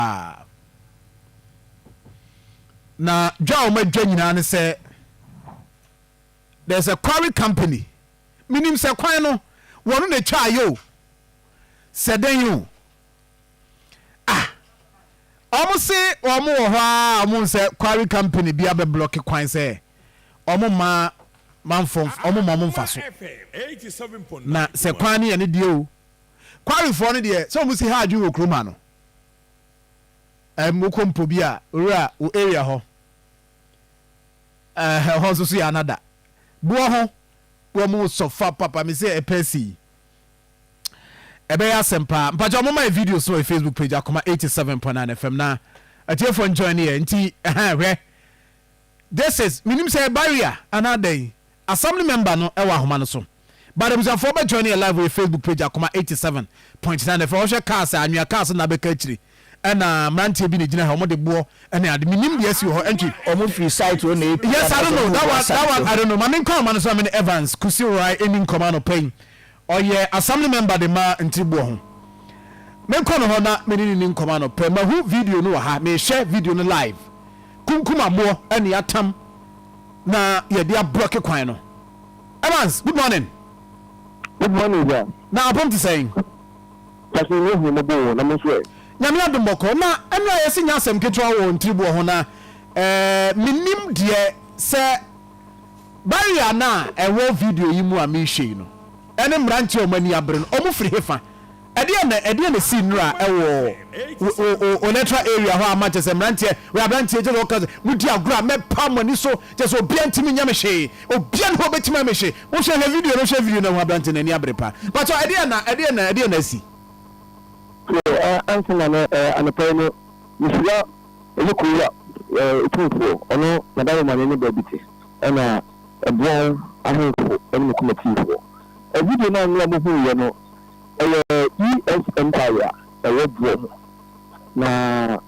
pa na dwa o ma dwa nyina ne say there's a quarry company minim say kwan no wono na twa yo seden yo omo say omo wo ho omo say quarry company bia be block kwan say omo ma manfom omo ma mo mfa so na say kwan ne ye die o quarry for ne de so omo say ha adwu wo kroma no mo kompo bia ora o area ho ho so ya nada buoho wo mo sofa papa me say e pesi ebe ya sempa mpacho mo my video so Facebook page Akoma 87.9 FM na atie for join here nti hwe this is minim say barrier another assembly member no e wa homa no so but them say for be join here live with Facebook page Akoma 87.9 FM wo hwe cars anwia cars na be ka chiri na mrantie bi ne gina ha mo de bo na ade minim de asi ho entry omo free site o na yes I don't know that one I don't know man come man so many Evans kusi right any command pain or yeah assembly member de ma ntibo ho men kono ho na me ni nkoma no pe ma hu video no ha me share video no live Nkukua Buoho ene atam na ye dia block kwan no Evans good morning yeah na upon to saying kasi ni hu mo bo na mo so nyame adomoko na ene ayese nya asem ketwa wo ntibo ho na minim de se barrier na ewo video yi mu a me hye no ene mranche o mani abre no omo firi hefa ede na si nura ewo o natural area ho amache se mranche we abranche je lokas mudi agura me pam ani so je so bia ntimi nya me hye obia no betima me hye wo hye na video no ho abranche na ni abre pa but ede na si answer na anapeno misia ezekura etufo ono madame manene babiti na ebon ahefo ene komatifo video na nwa mo hu ye no US Empire Buoho na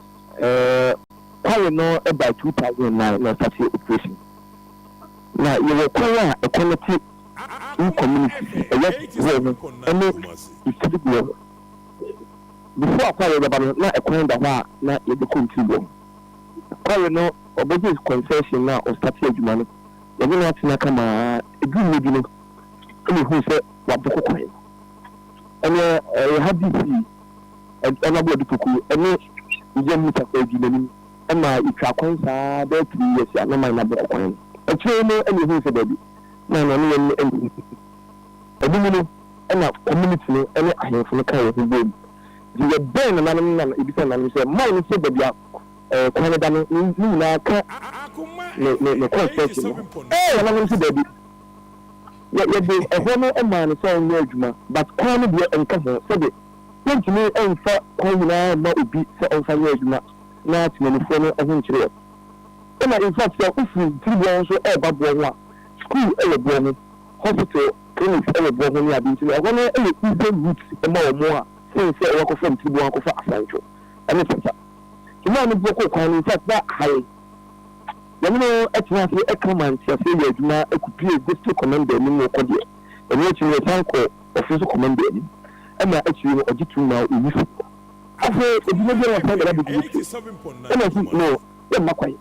Quarry no about 2009 na start operation na you Quarry a community in community Buoho before Quarry na Quarry da na you continue Quarry no obeji concession na o start adwuma no you no atina kama edwuma bi no e hu se waboko Quarry ene hadisi ena bo dukuku ene je mita ko ejinani ena itwa kwansa da 3 years ya na man na bo kwan eche no ene hu se baby na no no ene edumunu ena community no ene ahemfo no kan ho baby je ben na no na ibisa na no se man se baby kwan da no ni na ka ne concession na no se baby ya be ehono emanu so nwa adwuma but kwano de enka ho so de ntimi emfa kwanyina ma obi se onfa nwa adwuma na timanifo no ehun kire ena in fact ya ufu tribunal so eba Buoho school Buoho hospital clinic Buoho ni abi ntimi ehono easy route ema omo a se wa ko from tribunal ko fa asancho ene tata kima no boko kwano in fact that high yamino etwa se Akoma se ya adwuma ekupie district commander ni mo kodie ene echi we tanko office commander ni ena echi no ojitu na oyifu afa edwuma bi na fanga bi ena si no ya makwai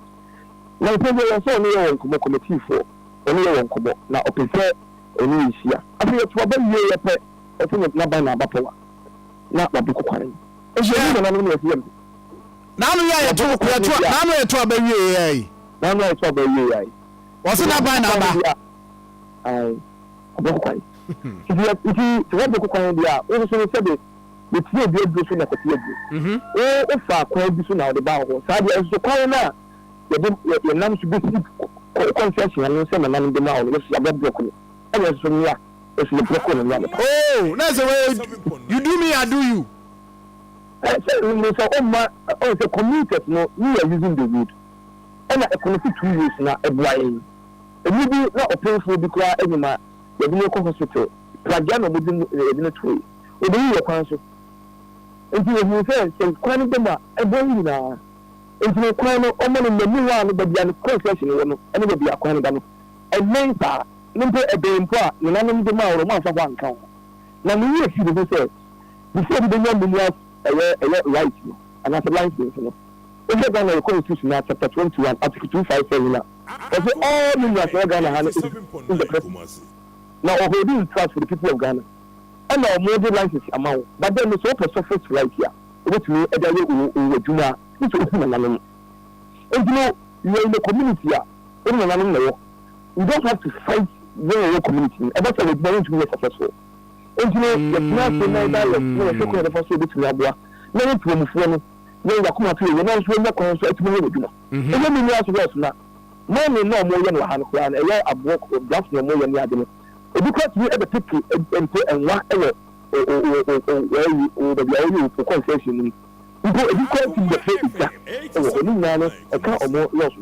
na pege ya so ni ya nkomo committee fo ene ya nkomo na opese ene yisia afa ya tuwa ba ye ya pe otu na ba na abapowa na babuko kware eji na no ya siem na no ya to na no ya to ba wie yayi na no so ba ye yayi wose na ba na ba ai aboko kwai ti wa boko kwai dia o so se de tie bi edu so na ko tie bi o fa kwai bi so na o de ba ho sa dia so kwai na ye nam so bi concession na se na nam de ma o no so ababo ko ni e so nya e so bloko no nya oh that's the way you do me I do you so o se communicate no you are using the road ena economic 2 years na ebuaye ebi bi na openfo bi kura enima ye bi ko hospital plagia no bodi edina tui obi ye kwan so enti ye hu se kwan de ma eboyi na enti kwan no omo no memu wa no badia no concession wo no ene badia kwan da no ementa nimpe edempo a ne nanom de ma wo ma fa kwa nkan na me ye fi de se before de nyam mu eye right no and as a license, you know. If you're going to Constitution, chapter 21, article 257, all members of Ghana have in the presidency. Now, we're doing trust for the people of Ghana. And our modern license amount, but then it's also surface right here. Which we Juma, it's open and and you know, you're in the community here. We don't have to fight your community. And that's why we're going to be successful. And you know, the national dialogue, the first way to Labua, many to move. When you come to you, now when you come to me, and then you ask us now. No more than one plan, a year of work or blast no more than the other. Because we ever pick and one ever or for concession. You go to the face or any manner, a car or more loss.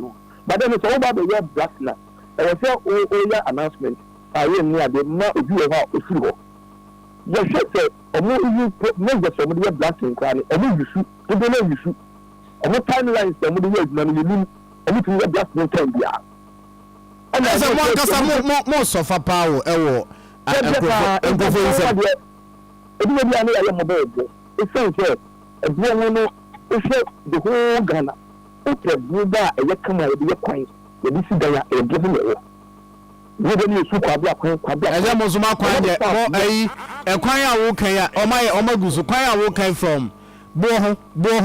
But then it's all about the word blast now. I was all announcement. I am near the not of you about the football. Yes, sir. Or more you put members of the blasting crime, or more you shoot, to the name you shoot. Or more timelines than the word money you mean, or more to the blasting time. And as a more suffer power, and it's so a woman the whole Ghana. It's a Buddha, a Yakama, a coin, the Dissidaya, a given a from Buoho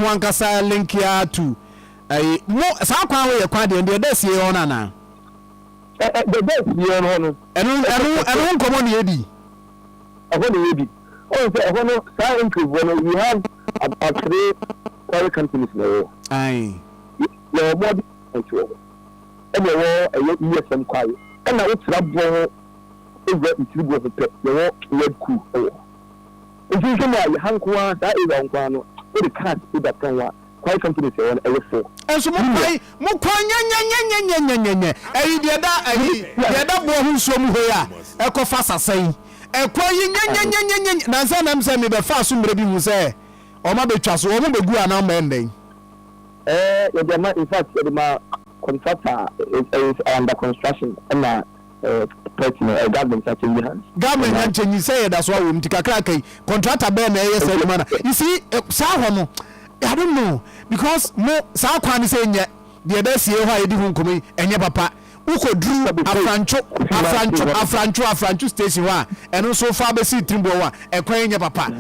Ankasa link here to a more Sakwa acquired in the desk here on Anna. The desk here on and come on, Yedi. I want to read it. Oh, we have about 3 quarry companies now. Aye. You're more control. And you're a ESM quarry. And I would trap over into the pet, the red cool. If you come out, Nkukua, that is Nkukua, the cat with that quarry companies on every 4. And so, Mukanya, the other boy who's from here, Echo Fassa saying, a quarry, Nansan send me the fast somebody who say, or maybe trust, or maybe go on mending. In fact, my contractor is under construction and government hands. Government and you say that's why we take a cracky contractor Ben. You see, Sahono, I don't know because more Sakwan is saying the other year why you didn't come and your papa who could drew a Francho station one and also Faber Timbo and crying your papa.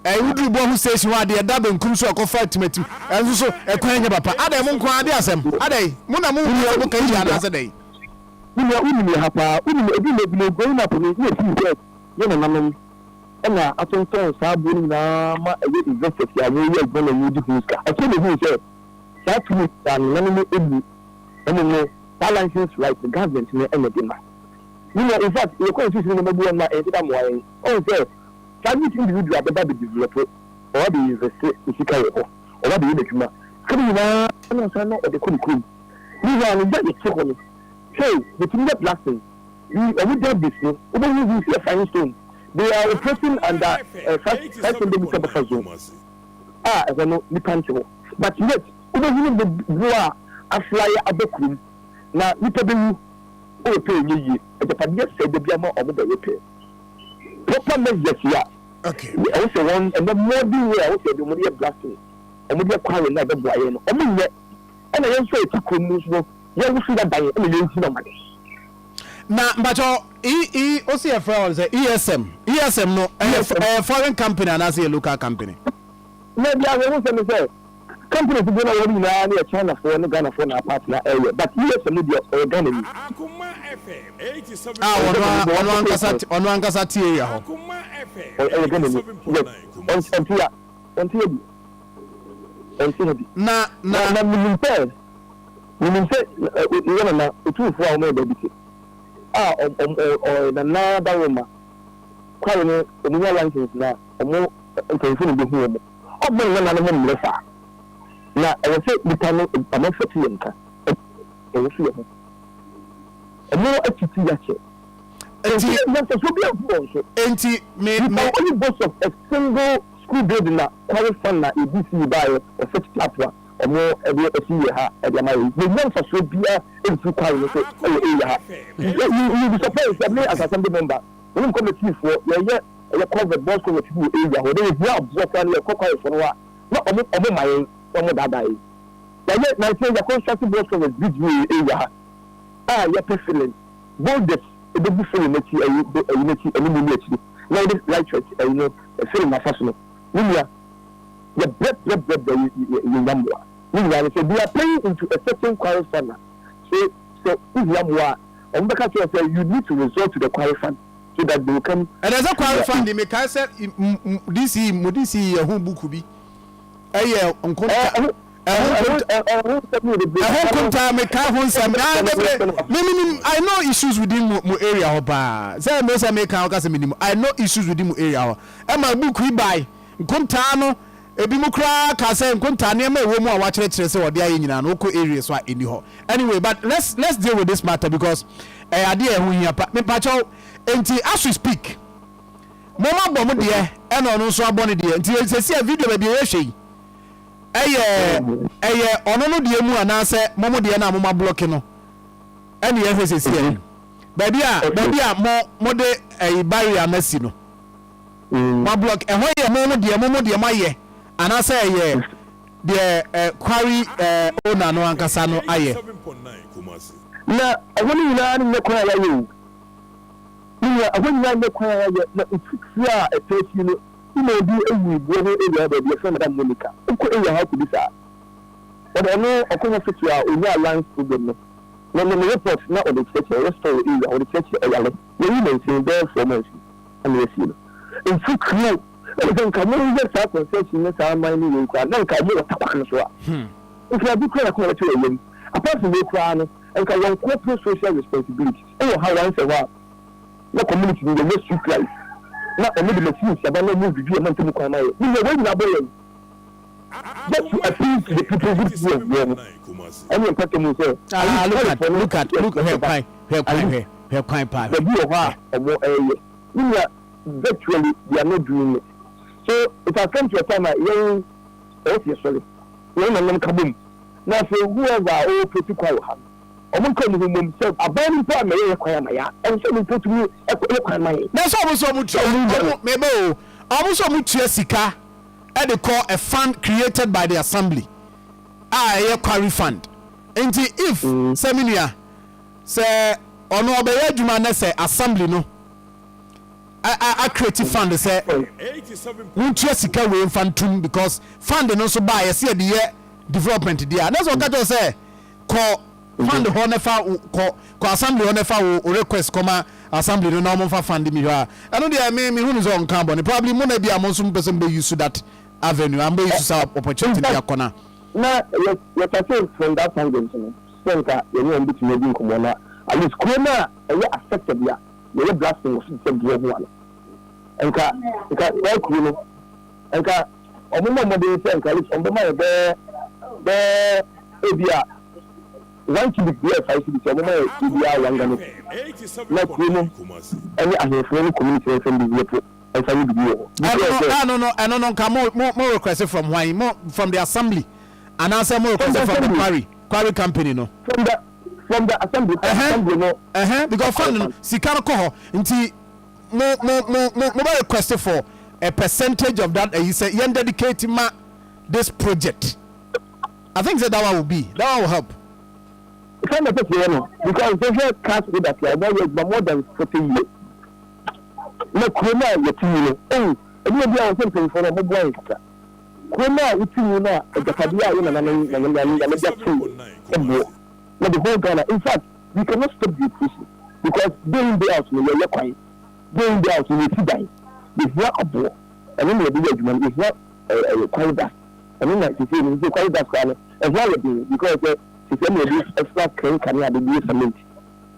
I would do one station one the double and come so fight to me and also a crying your papa. Are they Munko? Are they Muna as a day? We have going up with you. And I think Sabun invested here. We are going to use the I told you, sir, that week and balances like the government in the energy. In fact, your constitution number 1 my way. Oh, sir, can you individual better be developed or the invested in Chicago or what do you make? Coming now, and also not at the Kuku. We are in that. Hey, the thing that blasting, we don't this. We don't use a fine stone. They are operating under a first zone. I don't know, we can't tell. But yet, we don't even the a flyer at the crew. Now, we tell you, oh, pay ye, the Padilla said the Biama of the repair. Proper measures here. Okay. We also want, and the more we are also the more blasting, and we are calling another Brian. I mean, and I also to come. Yeah, we see that by any money. Now, but OCFL is ESM no a foreign company and as a local company. Maybe I will say companies do not already know near China for no Ghana for our partner area, but ESM media or Ghana. Akoma FM 87. On one casati area. Akoma FM 87.9. Na we say we want to 2 for our baby. Or another woman. Quarry, the new license now, or more information in the home. Or more than a lesser. Now, I will say the time I'm not for Tianka. I will see her. A more attitude. And she wants to be a boss. And she made only boss of a single school building that qualifying that is DC by a such platform. Or more every year at the marriage. The one for so be in two quarry. You be surprised that me as a assembly member. When you come to chief for your covered boss with people area, where there is no absorb and your cocoa for what. ọmọ mayẹ ọmọ dada yìí yàyẹ nàìjíríà yà constructive work service bridge area ha yẹ pẹ filling boulders ebebu filling n'ekyi ẹyi n'ekyi ẹni mu n'ekyi na yẹ de light church ẹyi no filling n'afa so no wúnyà yẹ brẹ yẹ yamua wúnyà ni sẹ they are paying into a certain quarry fund so if yamua ọmọ bẹka kyerẹ sẹ you need to resort to the quarry fund so that they will come. And there's a quarry fund mi ka sẹ DC ẹhun buku bi ẹyẹ nkonta. I know issues within my area. Say most American I know issues within my area. And my book we buy Nkontano ebi mu kra ka say Nkontano e ma wo mu a wa kire kire say wo dia nyina no ko area so any ho. Anyway, but let's deal with this matter because ade e ho hia pa. Me pa cho enti as we speak. Mama bom de e na no so abone de enti se see video ba bi e hwe eye ono no de mu anase momo de na moma block no ene ye hwese sie baby a mo de barrier na si no mo block ho ye momo de maye anase ye de quarry owner no ankasa no aye na awoni ina ne kwa ya yo ni awoni ina ne kwa ya na ufikira etesi no ina di ewu Buoho area ba bi friend Madam Monica uko area ha ku bisa odo no Akoma fitu a oni alliance program no no report na o de check restore area o de check area we you maintain there for months and we see in full clear even ka mo ye sa concession na sa man ni we kwa na ka mo ta kwa so a if you be clear ko to yem apart from we kwa no and ka one corporate social responsibility e how once a while na community ni the street life na omo de machine saba na mu video man temu kwa na ye ni we na boy just to appeal to the people who do well any important mo say look at the view of omo ni virtually they are not doing it so it has come to a time when sorry when man kabum na so whoever all protocol have omo ko ni mum say abani pa me ye kwa na ya en so me put me e kwa na ye na so mo tue mebe o omo so mo tue sika e dey call a fund created by the assembly a quarry fund enti if seminia say ono obeye adwuma na say assembly no a creative fund say we tue sika we infantum because fund no so buy say the development there that's what I say call fund honefa ko assembly honefa o request koma assembly no na mo fa fund mi ha eno dey me hu no on carbon probably mo na bia mo so person be use that avenue am be use opportunity dia kona na you can from that angle no so nka you know bit me bi nkomo na at least kona e affected ya you blasting of the Buoho wala nka e ku no nka omo mo dey say nka let's ombe ma be ebia 1 cubic there 5 cubic omo ma ebia wanga no na ku no any ahefo community from the group I don't know. Come more request from why more from the assembly, and answer more request from the quarry company, no. From the assembly, no. Because fund Sikano Koho, until more request for a percentage of that. You say you dedicate this project. I think that one will be that one will help. It's not because they have cast with that more than 40 years. Na kona yetinu no eni bia won sempe for no boy nkata kona yetinu na agatadia ye na bia tu ebo na the whole Ghana in fact we cannot stop the pushing because doing the out no ye kwan doing the out no ti dai if you are abo and then the judgment is not quite that and then like you say it's quite that kind as well because if you need extra crane can you do cement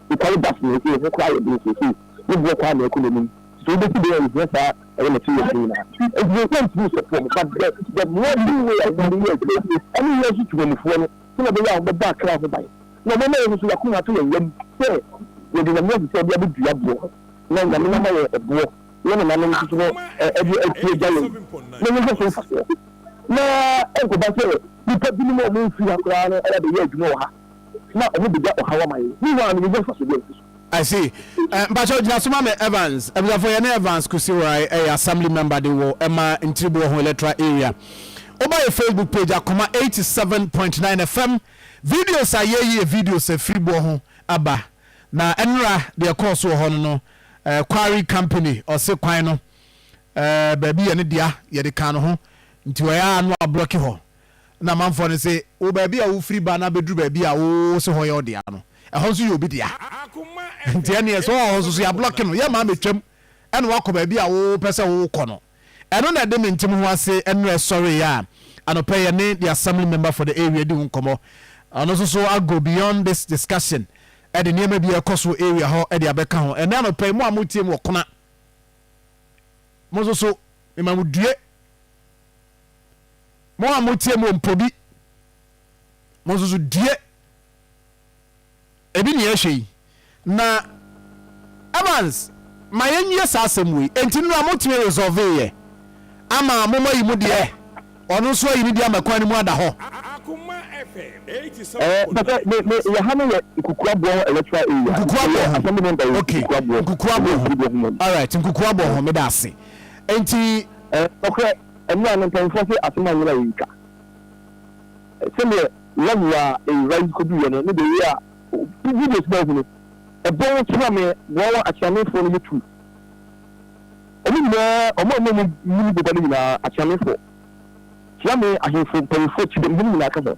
the quite that no is quite the you work on the economy. So this is the yes, I want to see you now. It's the same to support, but the more you way of the years, any years you can afford, some of the young back class by. No matter if you are coming to them, say, we did not say they would be a boy. No, the number of boy, one of them is every day. No, no, Uncle Bassett, you put the more moon free and crown and the year you know her. Not a little bit of how am I? We want to go for I see. But Jasumame Evans, for Evans, Kusirai, a assembly member, they were Emma in Buoho electoral area. over your Facebook page Akoma 87.9 FM videos are ye videos e free Buoho aba na enra de course wo ho no Quarry company or se kwan no baby ye ne dia ye de kan ho nti wo ya no block ho na manfo ne say wo baby a wo free ba na bedru baby a wo se ho ye odia no ho so ye obi dia nti ene so ho so ya block no ye ma metwam ene wakọ baby a wo pese wo kọ no eno na de mentim ho ase eno sorry ya anope ye ne the assembly member for the area di nkomo ano so I go beyond this discussion e de niam bi ekoso area ho e de abeka ho eno anope mo amutie mo kona mo so imamudue mo amutie mo mpobi mo so due ebi ne ehwe na Evans mayenye sasem we enti no amotime resolve ye ama mama yi mu de ono so yi ni de amakwan ni mu ada ho Akoma FM 87 but ya hanu ye Nkukua Buoho electoral area okay Nkukua Buoho all right Nkukua Buoho me da ase enti okay enu an mpemfo se asema nyina yinka seme lawwa e right ko bi ye no de ye a videos ba hu no e bon twa me wo achiame fo no metu omo mu de bani na achiame fo twa me ahemfo mpemfo ti de mu na ka so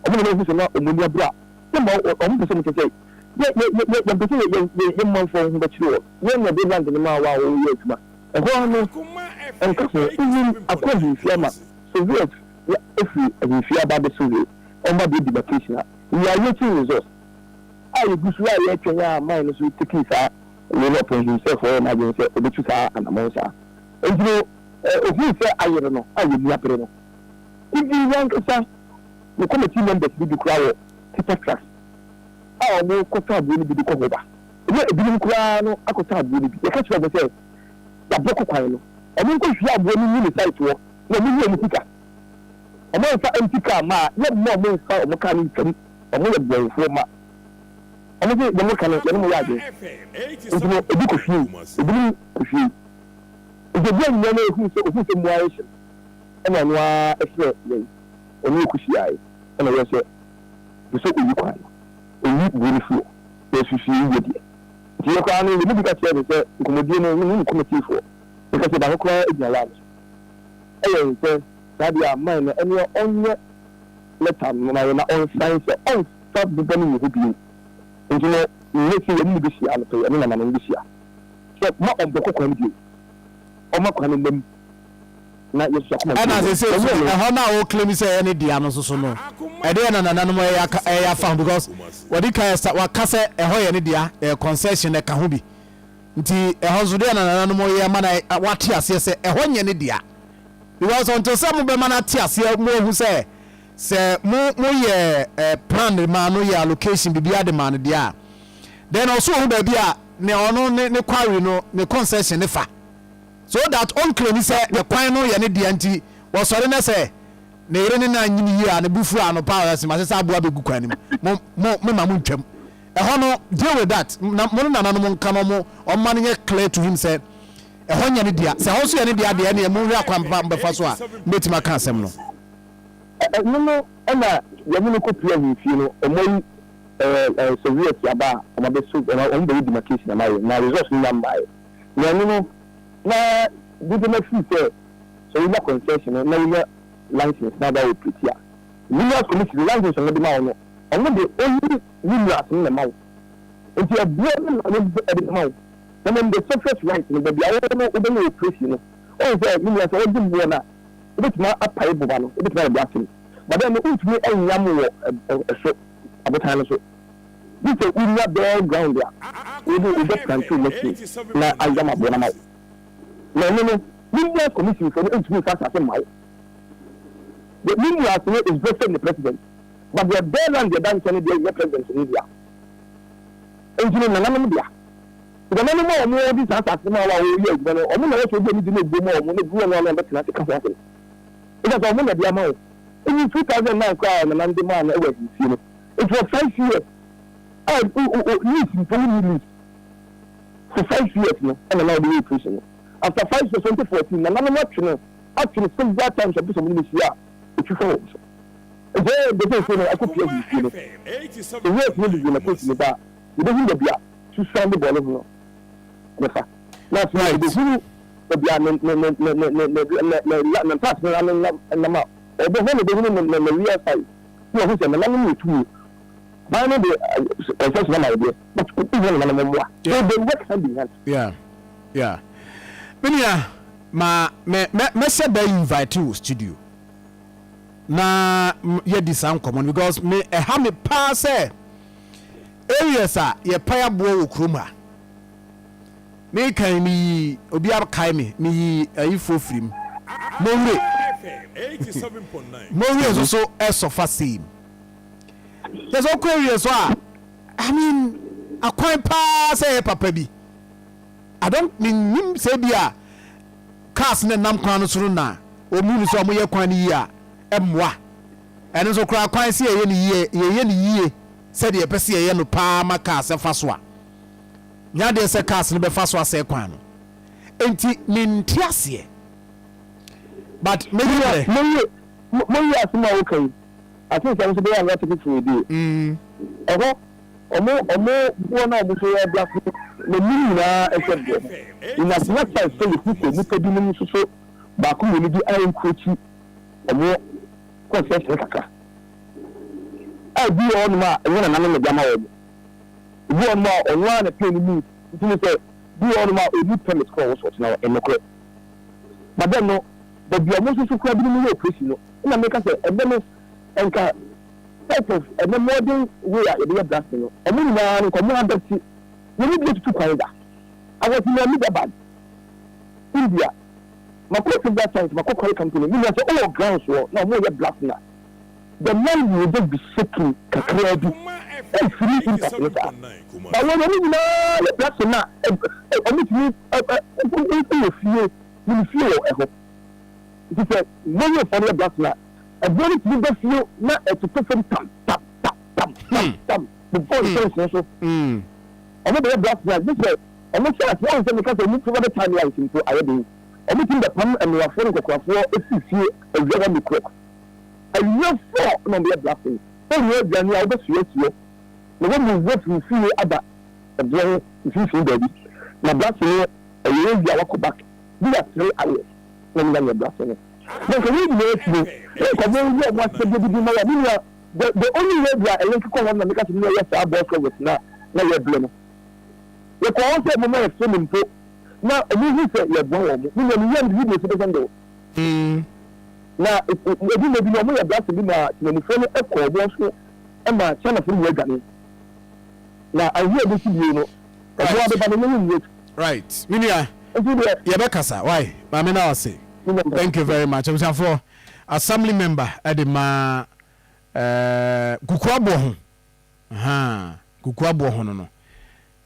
omo no hu se na omo ni abra se mo omo pese mo tese ye pese ye manfo hu ba chiro ye na de land ni ma wa wo ye tuma e ho no enka so akọzi fiama Soviet efi efia ba be Soviet omo de demarcation we are waiting results I gusu ya twenya mine so taking sa we no point himself for na gen say obetu sa anamonsa entino ohu say ayere no ayi ni apere no ibi yan kasa the committee members bi kura wo tipa tracks a mo kota abu ni bi ko hoba e ebi ni kura no akota abu ni bi e ka tira be say ya bloko kwan no o mo ko hwia abu ni ni site wo na mo ni tika o mo fa antika ma ye mo fa o mo ka ni kam o mo ye bwanfo ma ọmọ tí ìgbẹ́mọ̀ kan ní ẹni mo yá àjẹ́ ìtumọ̀ ebi kò fi ebi ní kò fi ìjọba ìyẹn náà òfin ṣe mu ayé ṣe ẹnna ẹnu ẹsẹ̀ yẹn ẹni kò sí ayé ẹnna yẹ ṣe bísọ̀ òyì kwan òyì wọlé fún ọ ṣùṣù yíyẹ díẹ̀ tí yẹ kwan ní ìlú bí kàtí ẹni sẹ nkọmọdé ní ní nkọmọtì fún ọ ní kàtí ìbámu kura ẹgbẹ́ láàmú ẹ yẹ nsẹ sábì àmà ẹ̀ ẹni ọ̀nyẹ lẹ́tà nínú ayé na ọ̀nsáyé sẹ ọ̀nsá bíbẹ́ ní ìhó bíi nti no nesi ye mu bisia no pe na na bisia so ma omboko kwa ndi o ma kwa ndem na yesu akoma ana se ho na o claim say any dia no so no e de na no mo ya fa because wadi ka wa kase e ho ye ne dia concession e ka ho bi nti e ho zo de na no mo ye ma na wate ase se e ho nye ne dia because until some be ma na te ase mo hu say mo ye plan ma no ye allocation bibia de man dia then also who baby a ne ono ne Quarry no ne concession ne fa so that on claim say the kwan no ye ne dia nti wo sore na say ne yere ne na nyini yi a ne bufu ano power se ma se aboa be gu kwan ni mo ma mo ntwam e ho no deal with that mo na no mo nka no mo o ma no ye clear to him say e ho nya ne dia se ho so ye ne dia de ne mo hwe akwa mbefa so a metima ka asem no no ena yamunu ko pia fi no omoyi Soviet yaba omabe so on be demarcation na resource ni number na no na diplomat fee so you concession na you license na ba opetia Williams commission license on the ma no on the only Williams na ma nti abua na the ma na the surface right no be awo no obe no operation no o say Williams o di bo na obetuma apai boba no obetuma be atin but then ultimately enyam wo so abotan so this is we are bare ground there we just control machine na ayama bo na ma no Williams commission for ultimately fast as ma the Williams is vested the president but the bare land the bank and the president in India engineer na na dia the man mo mo this as ma wa wo ye gboro o mo na so be ni di na gbo mo mo na gbo na na betina se ka fa fa it is mo na dia ma in 2009 kwa na ndi ma na ewe si no it was 5 years lease for 5 years no and now the operation after 5 years 2014 na no much no actually several times I do some ministry if you follow. The thing I could play the way it's really going to put me back. You don't need to be to sound the ball. That's why the who the yeah. Minia, me say be invite you studio. Na ye di sound common because me ha me pa say areas ye paya Buoho kroma. Me kan mi obi arkai me ayifo frim. Monwe 87.9. Monwe so sofa same. There's all areas I mean akwan pa say papa bi. I don't mean say bia cars na nam kwan no suru na o mu so mo ye kwan ni a emwa ene so kra kwan se ye ni yie se de pese ye no pa ma cars fa so a nya de se cars no be fa so ase kwan no enti minti ase but maybe mo ya asuma okay I think I'm be a to for you omo buona omo so ya black le mini na e in as much as so you ni pedu ni so ba ko ni di ayin coach omo concession kaka bi on ma e na na me jama wo bi on ma onwa na pay ni mi ntini say bi on ma e ni permit ko so na e no ko but then no the bi omo so ko bi ni wo preach no na make say e be no enka type of a modern way a blasting. A million and command that you need to Canada. I was in a media band. India. My coach of that time, my coach company, we were all grounds war, no more blasting. The man will just be shaking, Kakrebi, and free in that. But when you know the blasting now, I mean, you feel a hope. He said, when you're for the blasting. A very good feel not to put them tap before the first so. I'm not a black man. This way, I'm not sure as because I need to other time like into I do. I'm meeting the pump and we are following the craft for SCC and get on the clock. I love for no be a black thing. So we are Johnny, I just yes, you. The one who works with you other a very different baby. My black thing, a year walk back. We are 3 hours when you're black thing. But can you make me? The only way we are electrical one because we are boss with now you're blame. You can also have a swimming pool. Now, you say you're born. We know you need to do. Now, if you may be no more black to be my phone echo, also, and my channel from Wegani. Now, I hear this, you know. Right. Minia, Yabekasa, why? Mamina say. Thank you very much. I'm for assembly member at the Nkukua Buoho. Nkukua Buoho no.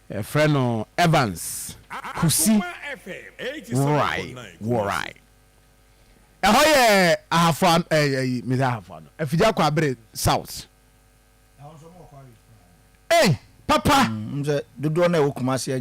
A friend of Evans. Kusi. Right. I have fun. Me have fun. If you are going south. Hey, Papa. Do not know Kumasi.